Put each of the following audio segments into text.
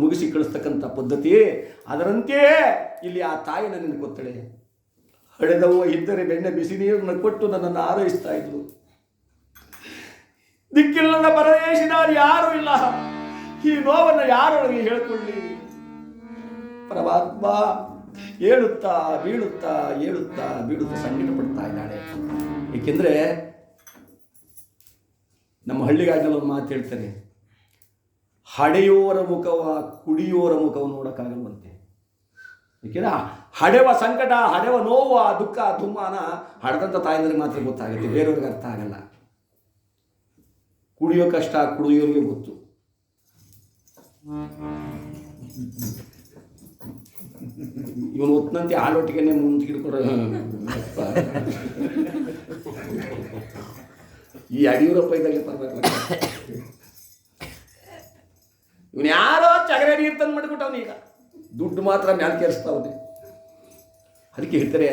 ಮುಗಿಸಿ ಕಳಿಸ್ತಕ್ಕಂಥ ಪದ್ಧತಿ. ಅದರಂತೆಯೇ ಇಲ್ಲಿ ಆ ತಾಯಿ ನನ್ನನ್ನು ಕೊತ್ತಳೆ. ಹಡೆದವ್ವ ಇದ್ದರೆ ಬೆಣ್ಣೆ ಬಿಸಿ ನೀರನ್ನು ಕೊಟ್ಟು ನನ್ನನ್ನು ಆರೈಸ್ತಾ ಇದ್ರು. ದಿಕ್ಕಿಲ್ಲದ ಪರದೇಶಿದಾರಿ ಯಾರೂ ಇಲ್ಲ. ಈ ನೋವನ್ನು ಯಾರೊಳಗೆ ಹೇಳ್ಕೊಳ್ಳಿ? ಪರಮಾತ್ಮ ಏಳುತ್ತಾ ಬೀಳುತ್ತಾ ಏಳುತ್ತಾ ಬೀಳುತ್ತಾ ಸಂಕಟ ಪಡ್ತಾ ಇದ್ದಾಳೆ. ಏಕೆಂದರೆ ನಮ್ಮ ಹಳ್ಳಿಗಾಡಿನಲ್ಲಿ ಒಂದು ಮಾತು ಹೇಳ್ತಾರೆ, ಹಡೆಯೋರ ಮುಖವ ಕುಡಿಯೋರ ಮುಖವ ನೋಡೋಕ್ಕಾಗಲ್ವಂತೆ. ಏಕೆಂದರೆ ಹಡೆವ ಸಂಕಟ, ಹಡೆವ ನೋವು, ಆ ದುಃಖ ದುಮ್ಮಾನ ಹಡೆದಂಥ ತಾಯಿಗಳಿಗೆ ಮಾತ್ರ ಗೊತ್ತಾಗುತ್ತೆ, ಬೇರೆಯವ್ರಿಗೆ ಅರ್ಥ ಆಗಲ್ಲ. ಕುಡಿಯೋ ಕಷ್ಟ ಕುಡಿಯೋರಿಗೆ ಗೊತ್ತು. ಇವನು ಒತ್ತಂತೆ ಹಾಲೊಟ್ಟಿಗೆ ಮುಂದಿಡ್ಕೊಡ. ಈ ಯಡಿಯೂರಪ್ಪ ಇದ್ದಾಗೆ ಪರವಾಗಿಲ್ಲ, ಇವನು ಯಾರೋ ಚಗರೆ ನೀರು ತಂದು ಮಾಡಿಬಿಟ್ಟವನು. ಈಗ ದುಡ್ಡು ಮಾತ್ರ ಮ್ಯಾಲೆ ಕೇರಿಸ್ತಾವನೆ. ಅದಕ್ಕೆ ಹೇಳ್ತಾರೆ,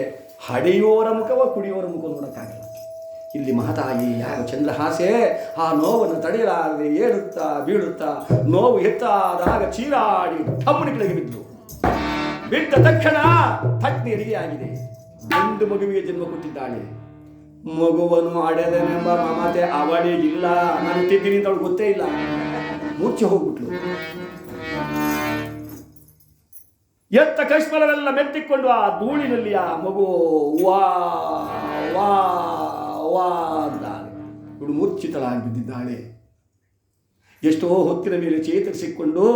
ಹಡೆಯೋರ ಮುಖವ ಕುಡಿಯೋರ ಮುಖ ನೋಡೋಕ್ಕಾಗಲ್ಲ. ಇಲ್ಲಿ ಮಹತಾಯಿ ಯಾವ ಚಂದ್ರಹಾಸೆ ಆ ನೋವನ್ನು ತಡೆಯಲಾಗದೆ ಏಳುತ್ತಾ ಬೀಳುತ್ತಾ ನೋವು ಎತ್ತಾದಾಗ ಚೀರಾಡಿ ತಮ್ಮನ ಕೆಳಗೆ ಬಿದ್ದು ಬಿದ್ದ ತಕ್ಷಣ ಪತ್ನಿಯರಿಗೆ ಆಗಿದೆ. ಗಂಡು ಮಗುವಿಗೆ ಜನ್ಮ ಕೊಟ್ಟಿದ್ದಾಳೆ. ಮಗುವನ್ನು ಅಡೆದನೆಂಬ ಮಮತೆ ಅವಳಿಗಿಲ್ಲ. ನಾನು ತಿದ್ದೀನಿ ಅಂತ ಅವಳು ಗೊತ್ತೇ ಇಲ್ಲ. ಮೂರ್ಛೆ ಹೋಗ್ಬಿಟ್ಲು. ಎತ್ತ ಕಶ್ಮಲವೆಲ್ಲ ಮೆತ್ತಿಕೊಂಡು ಆ ಧೂಳಿನಲ್ಲಿ ಆ ಮಗು ವಾ ವಾ ವಾ ಅಂತಾಳೆ. ಇವಳು ಮೂರ್ಛಿತಳಾಗಿ ಬಿದ್ದಿದ್ದಾಳೆ. ಎಷ್ಟೋ ಹೊತ್ತಿನ ಮೇಲೆ ಚೇತರಿಸಿಕೊಂಡು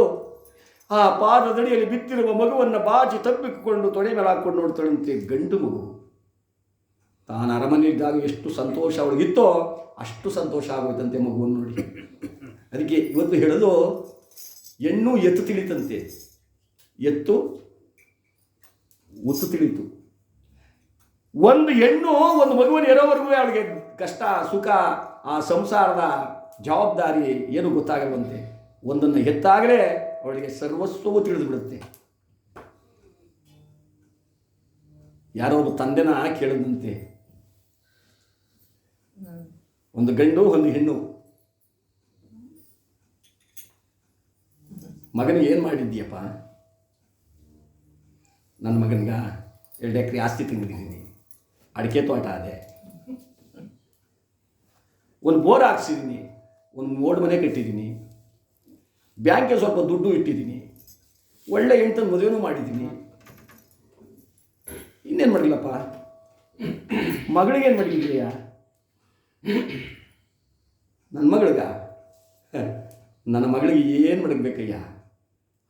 ಆ ಪಾದದಡಿಯಲ್ಲಿ ಬಿತ್ತಿರುವ ಮಗುವನ್ನು ಬಾಚಿ ತಪ್ಪಿಕೊಂಡು ತೊಡೆ ಮೇಲೆ ಹಾಕೊಂಡು ನೋಡ್ತಾಳಂತೆ. ಗಂಡು ಮಗು. ತಾನು ಅರಮನೆಯಿದ್ದಾಗ ಎಷ್ಟು ಸಂತೋಷ ಅವಳಿಗಿತ್ತೋ ಅಷ್ಟು ಸಂತೋಷ ಆಗೋಯ್ತಂತೆ ಮಗುವನ್ನು ನೋಡಿ. ಅದಕ್ಕೆ ಇವತ್ತು ಹೇಳೋದು, ಹೆಣ್ಣು ಎತ್ತು ತಿಳಿತಂತೆ. ಎತ್ತು ಉತ್ತು ತಿಳಿತು. ಒಂದು ಹೆಣ್ಣು ಒಂದು ಮಗುವನ್ನು ಇರೋವರೆಗೂ ಅವಳಿಗೆ ಕಷ್ಟ ಸುಖ ಆ ಸಂಸಾರದ ಜವಾಬ್ದಾರಿ ಏನು ಗೊತ್ತಾಗಲ್ವಂತೆ. ಒಂದನ್ನು ಹೆತ್ತಾಗಲೇ ಅವಳಿಗೆ ಸರ್ವಸ್ವವು ತಿಳಿದು ಬಿಡುತ್ತೆ. ಯಾರೋ ಒಬ್ಬ ತಂದೆನ ಕೇಳಿದಂತೆ, ಒಂದು ಗಂಡು ಒಂದು ಹೆಣ್ಣು, ಮಗನಿಗೆ ಏನು ಮಾಡಿದ್ದೀಯಪ್ಪ? ನನ್ನ ಮಗನಿಗೆ 2 ಎಕರೆ ಆಸ್ತಿ ತಂದಿದ್ದೀನಿ, ಅಡಿಕೆ ತೋಟ ಅದೇ, ಒಂದು ಬೋರ್ ಹಾಕ್ಸಿದ್ದೀನಿ, ಒಂದು ಓಡ್ ಮನೆ ಕಟ್ಟಿದ್ದೀನಿ, ಬ್ಯಾಂಕ್ಗೆ ಸ್ವಲ್ಪ ದುಡ್ಡು ಇಟ್ಟಿದ್ದೀನಿ, ಒಳ್ಳೆ ಹೆಣ್ತನ ಮದುವೆನೂ ಮಾಡಿದ್ದೀನಿ. ಇನ್ನೇನು ಮಾಡಿಲ್ಲಪ್ಪ? ಮಗಳಿಗೇನು ಮಾಡಿದ್ದೀಯ? ನನ್ನ ಮಗಳಿಗೆ ಏನು ಮಾಡಬೇಕಯ್ಯ?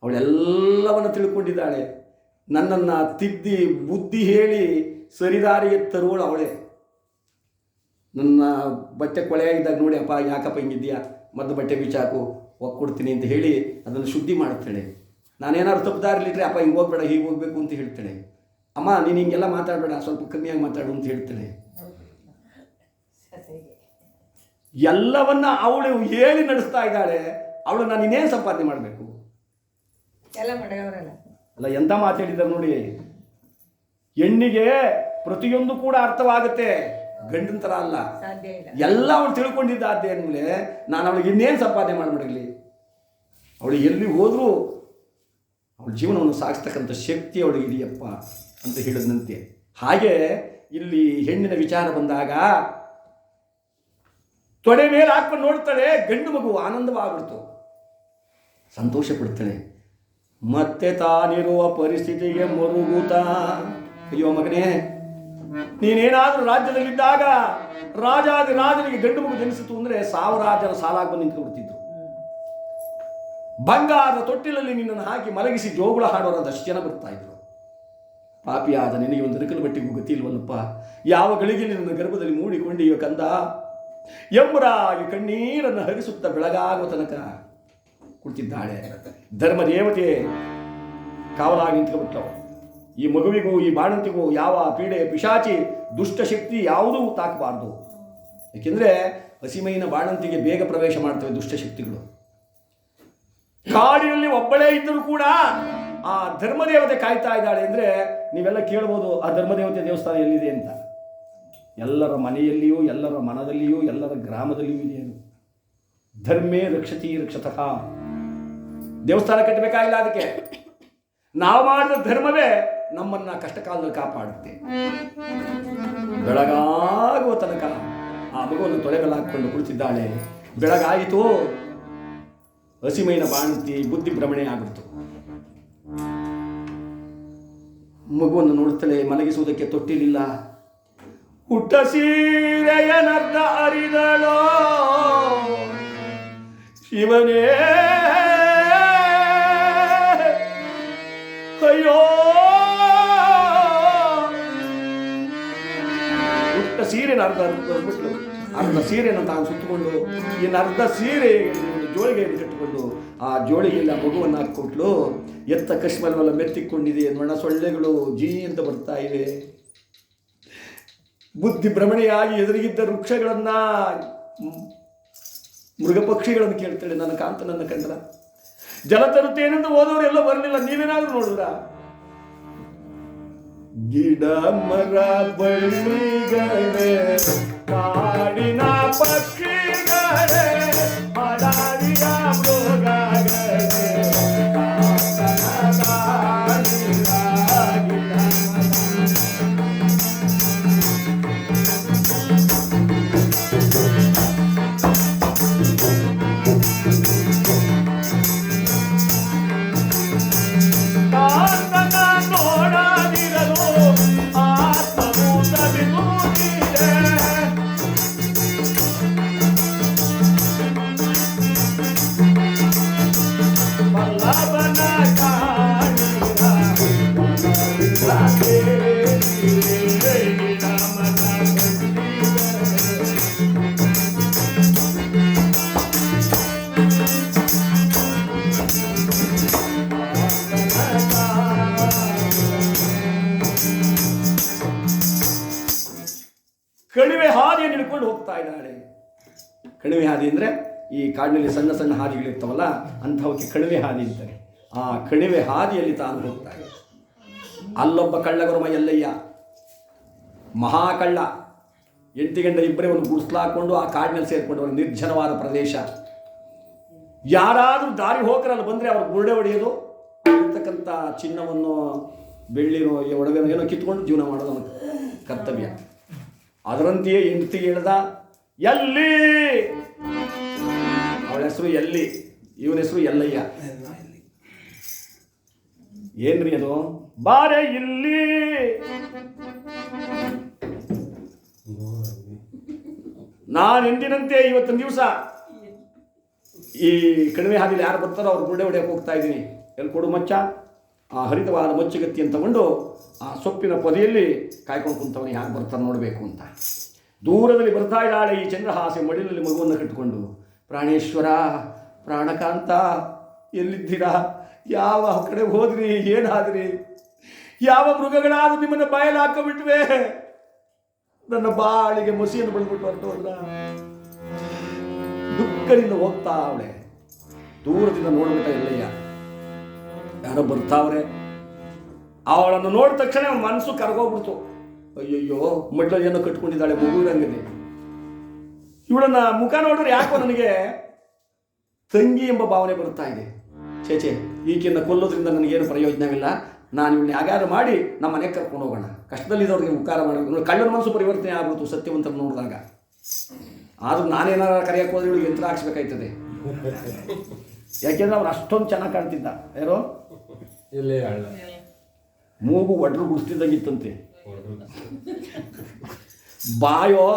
ಅವಳೆಲ್ಲವನ್ನು ತಿಳ್ಕೊಂಡಿದ್ದಾಳೆ. ನನ್ನನ್ನು ತಿದ್ದಿ ಬುದ್ಧಿ ಹೇಳಿ ಸರಿದಾರಿಗೆ ತರುವಳು ಅವಳೇ. ನನ್ನ ಬಟ್ಟೆ ಕೊಳೆಯಾಗಿದ್ದಾಗ ನೋಡಿ, ಅಪ್ಪ ಯಾಕಪ್ಪ ಹಿಂಗಿದ್ಯಾ, ಮತ್ತು ಬಟ್ಟೆ ಬಿಚ್ಚಾಕು ಹೋಗ್ಕೊಡ್ತೀನಿ ಅಂತ ಹೇಳಿ ಅದನ್ನು ಶುದ್ಧಿ ಮಾಡ್ತಾಳೆ. ನಾನೇನಾದ್ರು ತಪ್ಪುದಾರಿಲಿಟ್ರೆ, ಅಪ್ಪ ಹಿಂಗೆ ಹೋಗ್ಬೇಡ ಹೀಗೆ ಹೋಗಬೇಕು ಅಂತ ಹೇಳ್ತಾಳೆ. ಅಮ್ಮ ನೀನು ಹಿಂಗೆಲ್ಲ ಮಾತಾಡಬೇಡ, ಸ್ವಲ್ಪ ಕಮ್ಮಿಯಾಗಿ ಮಾತಾಡು ಅಂತ ಹೇಳ್ತಾಳೆ. ಎಲ್ಲವನ್ನ ಅವಳು ಹೇಳಿ ನಡೆಸ್ತಾ ಇದ್ದಾಳೆ. ಅವಳು ನಾನು ಇನ್ನೇನು ಸಂಪಾದನೆ ಮಾಡಬೇಕು? ಅಲ್ಲ, ಎಂಥ ಮಾತಾಡಿದ್ದಾರೆ ನೋಡಿ. ಹೆಣ್ಣಿಗೆ ಪ್ರತಿಯೊಂದು ಕೂಡ ಅರ್ಥವಾಗುತ್ತೆ, ಗಂಡನ ಥರ ಅಲ್ಲ. ಎಲ್ಲ ಅವಳು ತಿಳ್ಕೊಂಡಿದ್ದಾದ್ದೇ ಅಂದಮೇಲೆ ನಾನು ಅವಳಿಗೆ ಇನ್ನೇನು ಸಂಪಾದನೆ ಮಾಡಿಬಿಡಲಿ? ಅವಳು ಎಲ್ಲಿ ಹೋದರೂ ಅವಳ ಜೀವನವನ್ನು ಸಾಗಿಸ್ತಕ್ಕಂಥ ಶಕ್ತಿ ಅವಳಿಗೆ ಇದೆಯಪ್ಪ ಅಂತ ಹೇಳಿದಂತೆ. ಹಾಗೆ ಇಲ್ಲಿ ಹೆಣ್ಣಿನ ವಿಚಾರ ಬಂದಾಗ ತೊಡೆ ಮೇಲೆ ಹಾಕೊಂಡು ನೋಡ್ತಾಳೆ. ಗಂಡು ಮಗು ಆನಂದವಾಗ್ಬಿಡ್ತು, ಸಂತೋಷ ಪಡ್ತಾಳೆ. ಮತ್ತೆ ತಾನಿರುವ ಪರಿಸ್ಥಿತಿಗೆ ಮರುಗುತ್ತಾ, ಅಯ್ಯೋ ಮಗನೇ, ನೀನೇನಾದರೂ ರಾಜ್ಯದಲ್ಲಿದ್ದಾಗ ರಾಜನಿಗೆ ಗಂಡು ಮಗು ಜನಿಸಿತು ಅಂದರೆ 1000 ಜನ ಸಾಲಾಗಿ ಬಂದು ನಿಂತ್ಕೊಡ್ತಿದ್ರು. ಬಂಗಾರದ ತೊಟ್ಟಿಲಲ್ಲಿ ನಿನ್ನನ್ನು ಹಾಕಿ ಮಲಗಿಸಿ ಜೋಗುಳ ಹಾಡೋರ 10 ಜನ ಬರ್ತಾ ಇದ್ರು. ಪಾಪಿಯಾದ ನಿನಗೆ ಒಂದು ನಿಕಲು ಬಟ್ಟಿಗೂ ಗತಿ ಇಲ್ವಲ್ಲಪ್ಪ. ಯಾವ ಗಳಿಗೆ ನಿನ್ನ ಗರ್ಭದಲ್ಲಿ ಮೂಡಿಕೊಂಡಿಯೋ ಕಂದ ಎಂಬುರಾಗಿ ಕಣ್ಣೀರನ್ನು ಹರಿಸುತ್ತಾ ಬೆಳಗಾಗುವ ತನಕ ಕುಳಿತಿದ್ದಾಳೆ. ಧರ್ಮ ದೇವತೆ ಕಾವಲಾಗಿ ನಿಂತ್ಕೊಬಿಟ್ಟವು. ಈ ಮಗುವಿಗೂ ಈ ಬಾಣಂತಿಗೂ ಯಾವ ಪೀಡೆ ಪಿಶಾಚಿ ದುಷ್ಟಶಕ್ತಿ ಯಾವುದೂ ತಾಕಬಾರ್ದು. ಏಕೆಂದರೆ ಹಸಿಮೈನ ಬಾಣಂತಿಗೆ ಬೇಗ ಪ್ರವೇಶ ಮಾಡ್ತವೆ ದುಷ್ಟಶಕ್ತಿಗಳು. ಕಾಡಿನಲ್ಲಿ ಒಬ್ಬಳೇ ಇದ್ದರೂ ಕೂಡ ಆ ಧರ್ಮದೇವತೆ ಕಾಯ್ತಾ ಇದ್ದಾಳೆ. ಅಂದರೆ ನೀವೆಲ್ಲ ಕೇಳ್ಬೋದು, ಆ ಧರ್ಮದೇವತೆ ದೇವಸ್ಥಾನ ಎಲ್ಲಿದೆ ಅಂತ. ಎಲ್ಲರ ಮನೆಯಲ್ಲಿಯೂ, ಎಲ್ಲರ ಮನದಲ್ಲಿಯೂ, ಎಲ್ಲರ ಗ್ರಾಮದಲ್ಲಿಯೂ ಇದೆ ಅದು. ಧರ್ಮೇ ರಕ್ಷತಿ ರಕ್ಷತಃ. ದೇವಸ್ಥಾನ ಕಟ್ಟಬೇಕಾಗಿಲ್ಲ, ಅದಕ್ಕೆ ನಾವು ಮಾಡಿದ ಧರ್ಮವೇ ನಮ್ಮನ್ನ ಕಷ್ಟ ಕಾಲದಲ್ಲಿ ಕಾಪಾಡುತ್ತೆ. ಬೆಳಗಾಗುವ ತನಕ ಆ ಮಗುವನ್ನು ತೊಳೆಗಳ ಹಾಕಿಕೊಂಡು ಕುಳಿತಿದ್ದಾಳೆ. ಬೆಳಗಾಯಿತು, ಹಸಿಮೈನ ಬಾಣಂತಿ ಬುದ್ಧಿ ಭ್ರಮಣೆ ಆಗ್ಬಿಡ್ತು. ಮಗುವನ್ನು ನೋಡುತ್ತಲೇ ಮಲಗಿಸುವುದಕ್ಕೆ ತೊಟ್ಟಿಲಿಲ್ಲ. ಹುಟ್ಟ ಸೀರೆಯನರ್ಧ ಅರಿದಳೋ ಶಿವನೇ, ಅಯ್ಯೋ ಹುಟ್ಟ ಸೀರೆನ ಅರ್ಧ ಸೀರೆಯನ್ನು ತಾನು ಸುತ್ತಕೊಂಡು ಇನ್ನು ಅರ್ಧ ಸೀರೆ ಜೋಳಿಗೆ ಕಟ್ಟಿಕೊಂಡು ಆ ಜೋಳಿಗೆಲ್ಲ ಮಗುವನ್ನು ಹಾಕಿಕೊಟ್ಲು. ಎತ್ತ ಕಶ್ಮಲವೆಲ್ಲ ಮೆತ್ತಿಕೊಂಡಿದೆ, ನೊಣ ಸೊಳ್ಳೆಗಳು ಜೀ ಅಂತ ಬರ್ತಾ ಇವೆ. ಬುದ್ಧಿ ಭ್ರಮಣೆಯಾಗಿ ಎದುರಿಗಿದ್ದ ವೃಕ್ಷಗಳನ್ನ ಮೃಗ ಪಕ್ಷಿಗಳನ್ನು ಕೇಳ್ತಾಳೆ, ನನ್ನ ಕಾಂತನನ್ನು ಕಂಡ್ರ. ಜಲ ತರುತ್ತೇನೆಂದು ಹೋದವರೆಲ್ಲ ಬರಲಿಲ್ಲ, ನೀವೇನಾದ್ರೂ ನೋಡಿದ್ರ? ಗಿಡ ಮರ ಬಳ್ಳಿಗಳೇ ಕಾಡಿನ ಪಕ್ಷಿಗಳೇ ಮಡಾರಿಯ ಮೃಗಗಳೇ ಕಣಿವೆ ಹಾದಿಯನ್ನು ಹಿಡ್ಕೊಂಡು ಹೋಗ್ತಾ ಇದ್ದಾಳೆ. ಕಣಿವೆ ಹಾದಿ ಅಂದರೆ ಈ ಕಾಡಿನಲ್ಲಿ ಸಣ್ಣ ಸಣ್ಣ ಹಾದಿಗಳಿರ್ತಾವಲ್ಲ, ಅಂಥವಕ್ಕೆ ಕಣಿವೆ ಹಾದಿ ಅಂತಾರೆ. ಆ ಕಣಿವೆ ಹಾದಿಯಲ್ಲಿ ತಾನು ಹೋಗ್ತಾ ಇದೆ. ಅಲ್ಲೊಬ್ಬ ಕಳ್ಳಗರುಮ ಎಲ್ಲಯ್ಯ, ಮಹಾಕಳ್ಳ, 8 ಗಂಟೆ ಇಬ್ಬರೇ ಒಂದು ಗುಡಿಸ್ಲಾಕೊಂಡು ಆ ಕಾಡಿನಲ್ಲಿ ಸೇರಿಕೊಂಡು ಒಂದು ನಿರ್ಜನವಾದ ಪ್ರದೇಶ. ಯಾರಾದರೂ ದಾರಿ ಹೋಕರಲ್ಲಿ ಬಂದರೆ ಅವ್ರು ಬುರುಡೆ ಹೊಡೆಯೋದು, ಇರ್ತಕ್ಕಂಥ ಚಿನ್ನವನ್ನು ಬೆಳ್ಳಿನೋ ಒಡವೆನೋ ಏನೋ ಕಿತ್ಕೊಂಡು ಜೀವನ ಮಾಡೋದು ಅವನ ಕರ್ತವ್ಯ. ಅದರಂತೆಯೇ ಹೆಂಡತಿಗೆ ಹೇಳ್ದ, ಎಲ್ಲಿ? ಅವಳ ಹೆಸರು ಎಲ್ಲಿ, ಇವನ ಹೆಸರು ಎಲ್ಲಯ್ಯ. ಏನ್ರಿ ಅದು? ಬಾರೆ ಇಲ್ಲಿ. ನಾನು ಎಂದಿನಂತೆ ಇವತ್ತಿನ ದಿವಸ ಈ ಕಣಿವೆ ಹಾದಿಲಿ ಯಾರು ಬರ್ತಾರೋ ಅವ್ರು ಗುಡ್ಡೆ ಹೊಡೆಯಕ್ಕೆ ಹೋಗ್ತಾ ಇದ್ದೀನಿ. ಎಲ್ಲಿ ಕೊಡು ಮಚ್ಚ? ಆ ಹರಿತವಾದ ಮಚ್ಚಗತ್ತಿಯನ್ನು ತಗೊಂಡು ಆ ಸೊಪ್ಪಿನ ಪೊದೆಯಲ್ಲಿ ಕಾಯ್ಕೊಂಡು ಕುಂತವನು ಯಾರು ಬರ್ತಾರೆ ನೋಡಬೇಕು ಅಂತ. ದೂರದಲ್ಲಿ ಬರ್ತಾ ಇದ್ದಾಳೆ ಈ ಚಂದ್ರಹಾಸೆ ಮಡಿಲಲ್ಲಿ ಮಗುವನ್ನು ಕಟ್ಟಿಕೊಂಡು. ಪ್ರಾಣೇಶ್ವರ, ಪ್ರಾಣಕಾಂತ, ಎಲ್ಲಿದ್ದೀರಾ? ಯಾವ ಕಡೆ ಹೋದ್ರಿ? ಏನಾದ್ರಿ? ಯಾವ ಮೃಗಗಳಾದ್ರೂ ನಿಮ್ಮನ್ನು ಬಾಯಲ್ಲಿ ಹಾಕಿಬಿಟ್ವೆ? ನನ್ನ ಬಾಳಿಗೆ ಮಸಿಯನ್ನು ಬೆಳೆದ್ಬಿಟ್ಟು ಹೊರಟೋದ್ರ. ದುಃಖದಿಂದ ಹೋಗ್ತಾ ಅವಳೆ. ದೂರದಿಂದ ನೋಡ್ಬಿಟ್ಟ ಎಲ್ಲಯ್ಯ, ಯಾರೋ ಬರ್ತಾವ್ರೆ. ಅವಳನ್ನು ನೋಡಿದ ತಕ್ಷಣ ಅವನ ಮನಸ್ಸು ಕರಗೋಗ್ಬಿಡ್ತು. ಅಯ್ಯಯ್ಯೋ, ಮಡ್ಲಲ್ಲಿ ಏನೋ ಕಟ್ಕೊಂಡಿದ್ದಾಳೆ ಮಗುವಿನಂಗನೆ. ಇವಳನ್ನ ಮುಖ ನೋಡಿದ್ರೆ ಯಾಕೋ ನನಗೆ ತಂಗಿ ಎಂಬ ಭಾವನೆ ಬರುತ್ತಾ ಇದೆ. ಚೇಚೆ, ಈಕೆಯನ್ನು ಕೊಲ್ಲೋದ್ರಿಂದ ನನಗೇನು ಪ್ರಯೋಜನವಿಲ್ಲ. ನಾನು ಇವಳನ್ನ ಯಾಗಾದ್ರೂ ಮಾಡಿ ನಮ್ಮ ಮನೆಗೆ ಕರ್ಕೊಂಡು ಹೋಗೋಣ. ಕಷ್ಟದಲ್ಲಿದ್ದವ್ರಿಗೆ ಉಪಕಾರ ಮಾಡಬೇಕು. ಕಳ್ಳನ ಮನಸ್ಸು ಪರಿವರ್ತನೆ ಆಗ್ಬಿಡ್ತು ಸತ್ಯವಂತರ ನೋಡಿದಾಗ. ಆದ್ರೂ ನಾನೇನಾರ ಕರೆಯಕ್ಕೆ ಹೋದ್ರೆ ಇವಳಿಗೆ ಯಂತ್ರ ಹಾಕ್ಸ್ಬೇಕಾಯ್ತದೆ. ಯಾಕೆಂದ್ರೆ ಅವ್ರು ಅಷ್ಟೊಂದು ಚೆನ್ನಾಗಿ ಕಾಣ್ತಿದ್ದ. ಯಾರೋ ಮೂಗು ಒಡ್ರು ಗುಡಿಸ್ತಿದ್ದಂಗಿತ್ತಂತೆ. ಬಾಯೋ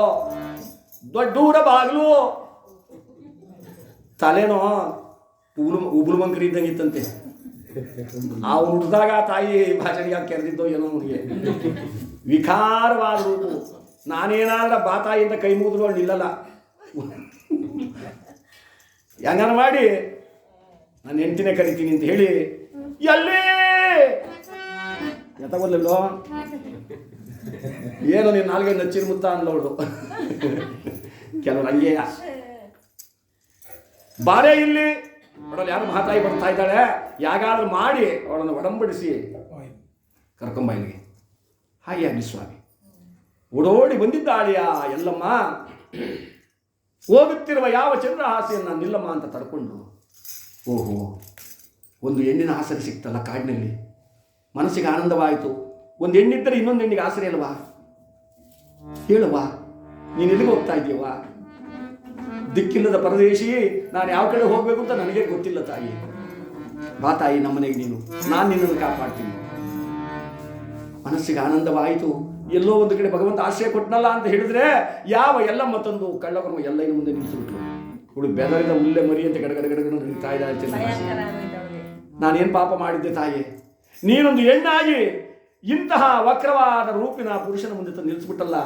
ದೊಡ್ಡೂರ ಬಾಗ್ಲು, ತಲೆನೋ ಉಬ್ಳು ಮಂಕರಿ ಇದ್ದಂಗಿತ್ತಂತೆ. ಅವ್ನು ಹುಟ್ಟಿದಾಗ ತಾಯಿ ಭಾಷಣಿಗೆ ಕೆರೆದಿದ್ದೋ ಏನೋ ಅವನಿಗೆ. ವಿಕಾರವಾದ ರೂಪು. ನಾನೇನಾದ್ರ ಬಾತಾಯಿಯಿಂದ ಕೈ ಮುಗಿದ್ರು ಅವಳು ನಿಲ್ಲಲ್ಲ. ಹೆಂಗನ ಮಾಡಿ ನಾನು ಹೆಂಡ್ತಿನೇ ಕರಿತೀನಿ ಅಂತ ಹೇಳಿ, ಎಲ್ಲಿ ಎತ್ತಗೊಲ್ಲೋ ಏನೋ ನೀನು ನಾಲ್ಗೆ ನಚ್ಚಿನ ಮುತ್ತ ಅಂದವಳು. ಕೆಲವರು ಹಂಗೆಯ. ಬಾರೇ ಇಲ್ಲಿ ಅವಳಲ್ಲಿ ಯಾರು ಮಹಾತಾಯಿ ಬರ್ತಾ ಇದ್ದಾಳೆ, ಯಾಗಾದ್ರೂ ಮಾಡಿ ಅವಳನ್ನು ಒಡಂಬಡಿಸಿ ಕರ್ಕೊಂಬ ಇಲ್ಲಿಗೆ. ಹಾಗೆ ಆಗಲಿ ಸ್ವಾಮಿ. ಓಡೋಡಿ ಬಂದಿದ್ದಾಳೆಯ ಎಲ್ಲಮ್ಮ. ಹೋಗುತ್ತಿರುವ ಯಾವ ಚಂದ್ರಹಾಸೆಯನ್ನು ನಿಲ್ಲಮ್ಮ ಅಂತ ತಡ್ಕೊಂಡ್ರು. ಓಹೋ, ಒಂದು ಹೆಣ್ಣಿನ ಆಸರೆ ಸಿಕ್ತಲ್ಲ ಕಾಡಿನಲ್ಲಿ, ಮನಸ್ಸಿಗೆ ಆನಂದವಾಯಿತು. ಒಂದು ಹೆಣ್ಣಿದ್ದರೆ ಇನ್ನೊಂದು ಹೆಣ್ಣಿಗೆ ಆಸರೆ ಅಲ್ವಾ? ಹೇಳುವಾ, ನೀನು ಎಲ್ಲಿಗೆ ಹೋಗ್ತಾ ಇದೀಯವಾ? ದಿಕ್ಕಿಲ್ಲದ ಪರದೇಶಿ, ನಾನು ಯಾವ ಕಡೆ ಹೋಗಬೇಕು ಅಂತ ನನಗೆ ಗೊತ್ತಿಲ್ಲ ತಾಯಿ. ಬಾ ತಾಯಿ ನಮ್ಮನೆಗೆ ನೀನು, ನಾನು ನಿನ್ನನ್ನು ಕಾಪಾಡ್ತೀನಿ. ಮನಸ್ಸಿಗೆ ಆನಂದವಾಯಿತು. ಎಲ್ಲೋ ಒಂದು ಕಡೆ ಭಗವಂತ ಆಶ್ರಯ ಕೊಟ್ಟನಲ್ಲ ಅಂತ ಹೇಳಿದ್ರೆ ಯಾವ ಎಲ್ಲಮ್ಮ ತಂದು ಕಳ್ಳಕರ್ಮ ಎಲ್ಲೈನ ಮುಂದೆ ನಿಲ್ಲಿಸಿಬಿಟ್ರು. ಹುಡುಗ ಬೆದರಿದ ಮುಲ್ಲೆ ಮರಿ ಅಂತ ಗಡಗಡಗಡ ನಡೀತಾ ಇದ್ದಾರೆ. ನಾನೇನು ಪಾಪ ಮಾಡಿದ್ದೆ ತಾಯಿ? ನೀನೊಂದು ಹೆಣ್ಣಾಗಿ ಇಂತಹ ವಕ್ರವಾದ ರೂಪಿನ ಪುರುಷನ ಮುಂದೆ ತಂದು ನಿಲ್ಲಿಸ್ಬಿಟ್ಟಲ್ಲ,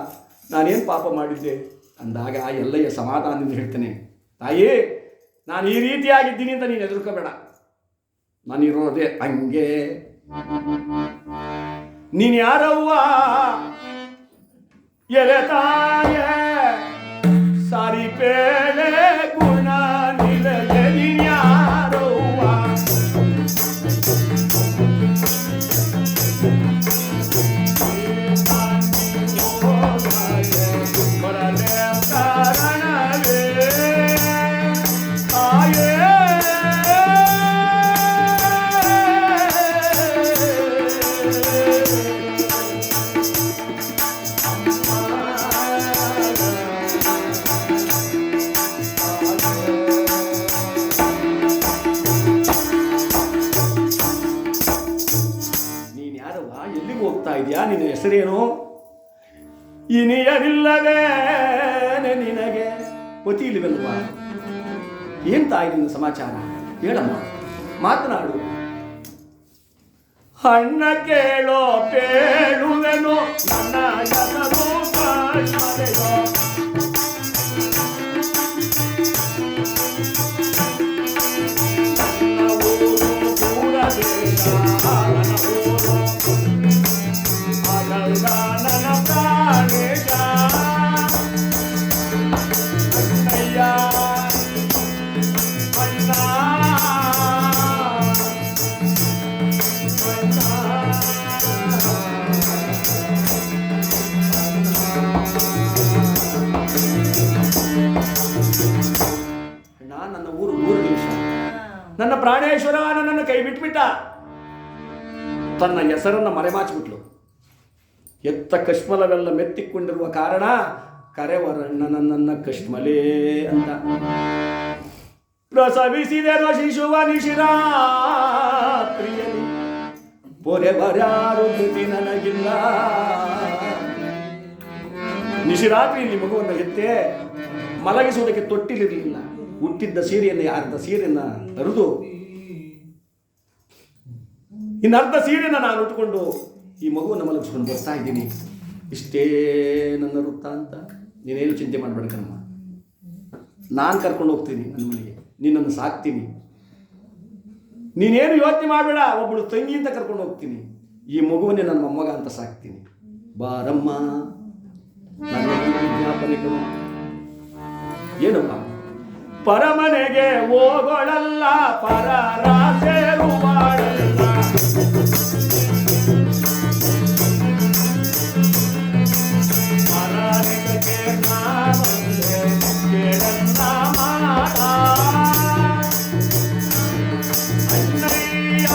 ನಾನೇನು ಪಾಪ ಮಾಡಿದ್ದೆ ಅಂದಾಗ ಎಲ್ಲಯ್ಯ ಸಮಾಧಾನದಿಂದ ಹೇಳ್ತೇನೆ, ತಾಯಿ ನಾನು ಈ ರೀತಿಯಾಗಿದ್ದೀನಿ ಅಂತ ನೀನು ಹೆದರ್ಕೋಬೇಡ. ನಾನಿರೋದೇ ಹಂಗೆ. ನೀನು ಯಾರವ್ವ ಎಲೆ ತಾಯ ಸಾರಿ ಪೇಳೆ ಗುಣ ನಿಲಯ, ನೀನು ಯಾರವ್ವ ನಿನ್ನ ಹೆಸರೇನು? ಇನಿಯರಿಲ್ಲವೇ ನಿನಗೆ ಪತಿ ಇಲ್ಲವಲ್ವಾ? ಏನ್ ತಾಯಿ ನಿನ್ನ ಸಮಾಚಾರ? ಹೇಳಮ್ಮ, ಮಾತನಾಡು. ಅಣ್ಣ ಕೇಳೋ ಪೇಳುವೆನು ನನ್ನ ಹೆಸರು ಕಾಶ್ಮರೆಯೋ, ನನ್ನ ಊರು ದೂರ ದೇಶ, ನನ್ನ ಊರು ನನ್ನ ಪ್ರಾಣೇಶ, ಅಣ್ಣಯ್ಯ ಅಣ್ಣ ನನ್ನ ಊರು ಮೂರು ನಿಮಿಷ. ನನ್ನ ಪ್ರಾಣೇಶ್ವರ ನನ್ನನ್ನು ಕೈ ಬಿಟ್ಬಿಟ್ಟ, ತನ್ನ ಹೆಸರನ್ನು ಮರೆಮಾಚಿಬಿಟ್ಲು. ಎತ್ತ ಕಶ್ಮಲವೆಲ್ಲ ಮೆತ್ತಿಕೊಂಡಿರುವ ಕಾರಣ ಕರೆವರಣ್ಣ ನನ್ನನ್ನ ಕಶ್ಮಲೇ ಅಂತ. ಪ್ರಸವಿಸಿದೆರೋ ಶಿಶುವ ನಿಶಿರಾತ್ರಿಯಲ್ಲಿ, ಪೊರೆವರ್ಯಾರು ಕೃತಿ ನನಗಿಲ್ಲ. ನಿಶಿರಾತ್ರಿಯಲ್ಲಿ ಮಗುವನ್ನು ಎತ್ತೆ ಮಲಗಿಸುವುದಕ್ಕೆ ತೊಟ್ಟಿಲಿರಲಿಲ್ಲ. ಹುಟ್ಟಿದ್ದ ಸೀರೆಯನ್ನು ಅರ್ಧ ಸೀರೆಯನ್ನ ಹರಿದು ಇನ್ನರ್ಧ ಸೀರೆಯನ್ನು ನಾನು ಉಟ್ಕೊಂಡು ಈ ಮಗುವನ್ನು ಮಲಗಿಸ್ಕೊಂಡು ಬರ್ತಾ ಇದ್ದೀನಿ. ಇಷ್ಟೇ ನನ್ನ ವೃತ್ತಾಂತ. ನೀನೇನು ಚಿಂತೆ ಮಾಡಬೇಡ ಕಣಮ್ಮ, ನಾನು ಕರ್ಕೊಂಡು ಹೋಗ್ತೀನಿ ನನ್ನ ಮನೆಗೆ, ನಿನ್ನನ್ನು ಸಾಕ್ತೀನಿ. ನೀನೇನು ಯೋಚನೆ ಮಾಡಬೇಡ, ಒಬ್ಬಳು ತಂಗಿ ಅಂತ ಕರ್ಕೊಂಡು ಹೋಗ್ತೀನಿ. ಈ ಮಗುವನ್ನೇ ನನ್ನ ಮೊಮ್ಮಗ ಅಂತ ಸಾಕ್ತೀನಿ. ಬಾರಮ್ಮ, ನನ್ನ ವಿಜ್ಞಾಪನೆಗಳು ಏನಮ್ಮ? ಪರಮನೆಗೆ ಹೋಗೋಳಲ್ಲ, ಪರರಾಸೆರು ಮಾಡಲ್ಲ. ಪರನಿಗೆ ನಾನೊಂದೇ ಕೇಳನ್ನ ಮಾತ ಅಣ್ಣಯ್ಯ.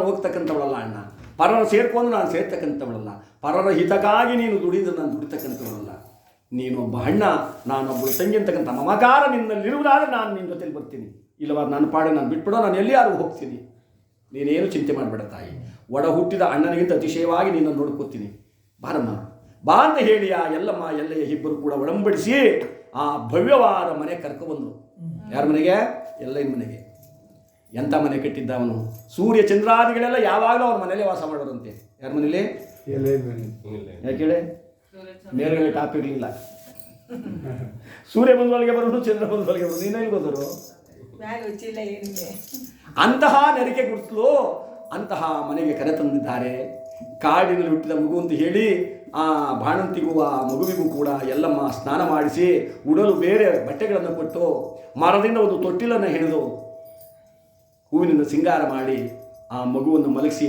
ಹೋಗ್ತಕ್ಕಂಥವಳಲ್ಲ ಅಣ್ಣ, ಪರರ ಸೇರ್ಕೊಂಡು ನಾನು ಸೇರ್ತಕ್ಕಂಥವಳಲ್ಲ, ಪರರ ಹಿತಕ್ಕಾಗಿ ನೀನು ದುಡಿದು ನಾನು ದುಡಿತಕ್ಕಂಥವಳಲ್ಲ. ನೀನೊಬ್ಬ ಅಣ್ಣ, ನಾನೊಬ್ಬಳು ತಂಗಿ ಅಂತಕ್ಕಂಥ ಮಮಕಾರ ನಿನ್ನಲ್ಲಿರುವುದಾದರೆ ನಾನು ನಿನ್ನ ಜೊತೆಲಿ ಬರ್ತೀನಿ. ಇಲ್ಲವಾ ನನ್ನ ಪಾಡು ನಾನು ಬಿಟ್ಬಿಡೋ, ನಾನು ಎಲ್ಲಿಯಾರು ಹೋಗ್ತೀನಿ. ನೀನೇನು ಚಿಂತೆ ಮಾಡಬೇಡ ತಾಯಿ. ಒಡ ಹುಟ್ಟಿದ ಅಣ್ಣನಿಗಿಂತ ಅತಿಶಯವಾಗಿ ನಿನ್ನನ್ನು ನೋಡ್ಕೋತೀನಿ. ಬಾರಮ್ಮ ಬಾ ಅಂತ ಹೇಳಿ ಆ ಎಲ್ಲಮ್ಮ ಎಲ್ಲಯ್ಯ ಇಬ್ಬರು ಕೂಡ ಒಡಂಬಡಿಸಿ ಆ ಭವ್ಯವಾದ ಮನೆ ಕರ್ಕೊಬಂದರು. ಯಾರ ಮನೆಗೆ? ಎಲ್ಲಯ್ಯನ ಮನೆಗೆ. ಎಂಥ ಮನೆ ಕಟ್ಟಿದ್ದ ಅವನು. ಸೂರ್ಯ ಚಂದ್ರಾದಿಗಳೆಲ್ಲ ಯಾವಾಗಲೂ ಅವ್ರ ಮನೇಲೆ ವಾಸ ಮಾಡೋರಂತೆ. ಯಾರ ಮನೇಲಿ? ಯಾಕೆ ಹೇಳಿ? ಮೇಲ್ಗಡೆ ಟಾಪ್ ಇರಲಿಲ್ಲ. ಸೂರ್ಯ ಬಂದೊಳಗೆ ಬರೋದು, ಚಂದ್ರ ಬಂದೊಳಗೆ ಬರೋದು. ನೀನು ಎಲ್ಲಿ ಹೋದರು? ಅಂತಹ ನೆರಕೆ ಗುಡಿಸಲು ಅಂತಹ ಮನೆಗೆ ಕರೆತಂದಿದ್ದಾರೆ. ಕಾಡಿನಲ್ಲಿ ಹುಟ್ಟಿದ ಮಗು ಅಂತ ಹೇಳಿ ಆ ಬಾಣಂತಿಗೂ ಆ ಮಗುವಿಗೂ ಕೂಡ ಎಲ್ಲಮ್ಮ ಸ್ನಾನ ಮಾಡಿಸಿ ಉಡಲು ಬೇರೆ ಬಟ್ಟೆಗಳನ್ನು ಕೊಟ್ಟು ಮರದಿಂದ ಒಂದು ತೊಟ್ಟಿಲನ್ನು ಹೆಣೆದು ಹೂವಿನಿಂದ ಸಿಂಗಾರ ಮಾಡಿ ಆ ಮಗುವನ್ನು ಮಲಗಿಸಿ